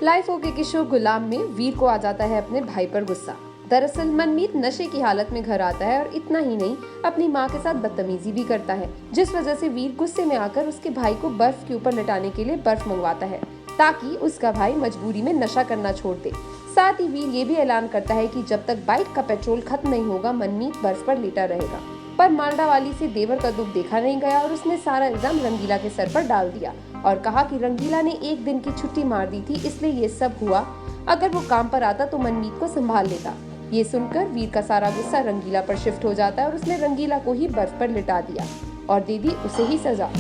Life okay के show गुलाम में वीर को आ जाता है अपने भाई पर गुस्सा। दरअसल मनमीत नशे की हालत में घर आता है और इतना ही नहीं अपनी माँ के साथ बदतमीजी भी करता है, जिस वजह से वीर गुस्से में आकर उसके भाई को बर्फ के ऊपर लिटाने के लिए बर्फ मंगवाता है ताकि उसका भाई मजबूरी में नशा करना छोड़ दे। साथ ही वीर ये भी ऐलान करता है कि जब तक बाइक का पेट्रोल खत्म नहीं होगा मनमीत बर्फ पर लेटा रहेगा। पर मालडा वाली से देवर का दुख देखा नहीं गया और उसने सारा इल्जाम रंगीला के सर पर डाल दिया और कहा कि रंगीला ने एक दिन की छुट्टी मार दी थी, इसलिए ये सब हुआ। अगर वो काम पर आता तो मनमीत को संभाल लेता। ये सुनकर वीर का सारा गुस्सा रंगीला पर शिफ्ट हो जाता है और उसने रंगीला को ही बर्फ पर लिटा दिया और दे दी उसे ही सजा।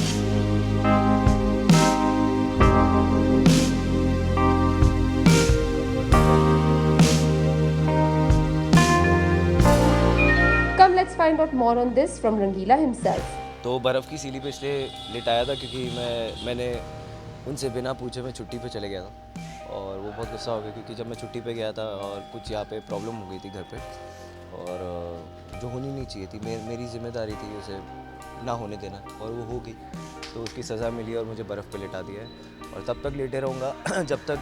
Come let's find out more on this from Rangila himself. तो बर्फ़ की सीढ़ी पे इसलिए लिटाया था क्योंकि मैंने उनसे बिना पूछे मैं छुट्टी पे चले गया था और वो बहुत गुस्सा हो गया क्योंकि जब मैं छुट्टी पे गया था और कुछ यहाँ पे प्रॉब्लम हो गई थी घर पे और जो होनी नहीं चाहिए थी, मेरी जिम्मेदारी थी उसे ना होने देना और वो हो गई, तो उसकी सज़ा मिली और मुझे बर्फ़ पे लिटा दिया है और तब तक लेटे रहूँगा जब तक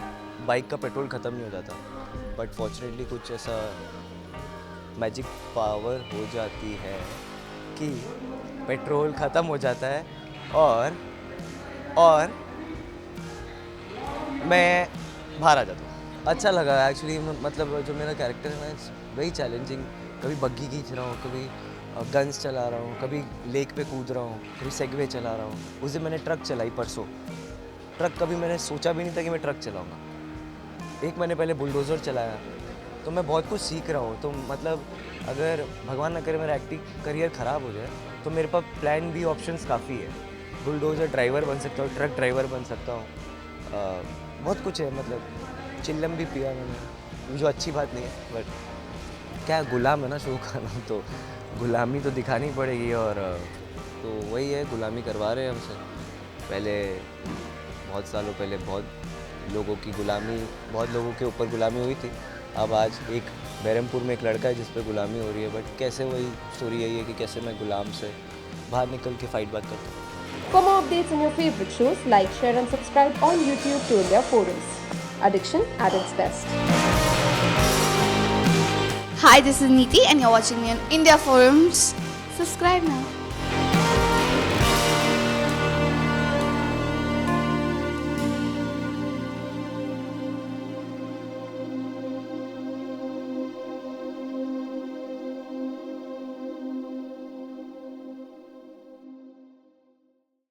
बाइक का पेट्रोल ख़त्म नहीं हो जाता। बट फॉर्चुनेटली कुछ ऐसा मैजिक पावर हो जाती है कि पेट्रोल ख़त्म हो जाता है और मैं बाहर आ जाता हूँ। अच्छा लगा एक्चुअली, मतलब जो मेरा कैरेक्टर है ना इट्स वेरी चैलेंजिंग। कभी बग्गी खींच रहा हूँ, कभी गन्स चला रहा हूँ, कभी लेक पे कूद रहा हूँ, कभी सेगवे चला रहा हूँ। उस दिन मैंने ट्रक चलाई परसों। ट्रक कभी मैंने सोचा भी नहीं था कि मैं ट्रक चलाऊँगा। एक महीने पहले बुलडोज़र चलाया, तो मैं बहुत कुछ सीख रहा हूँ। तो मतलब अगर भगवान ना करे मेरा एक्टिंग करियर ख़राब हो जाए तो मेरे पास प्लान बी ऑप्शंस काफ़ी है। बुलडोज़र ड्राइवर बन सकता हूँ, ट्रक ड्राइवर बन सकता हूँ, बहुत कुछ है। मतलब चिल्लम भी पिया मैंने, जो अच्छी बात नहीं है, बट क्या गुलाम है ना शो का नाम, तो गुलामी तो दिखानी पड़ेगी। और तो वही है, गुलामी करवा रहे हैं हमसे। पहले बहुत सालों पहले बहुत लोगों की गुलामी, बहुत लोगों के ऊपर गुलामी हुई थी। अब आज एक बहरमपुर में एक लड़का है जिस पे गुलामी हो रही है, बट कैसे वही स्टोरी यही है कि कैसे मैं गुलाम से बाहर निकल के फाइट बात करता हूँ। For more updates on your favorite shows, like, share and subscribe on YouTube to India Forums. Addiction at its best. Hi, this is Neeti and you're watching me on India Forums. Subscribe now.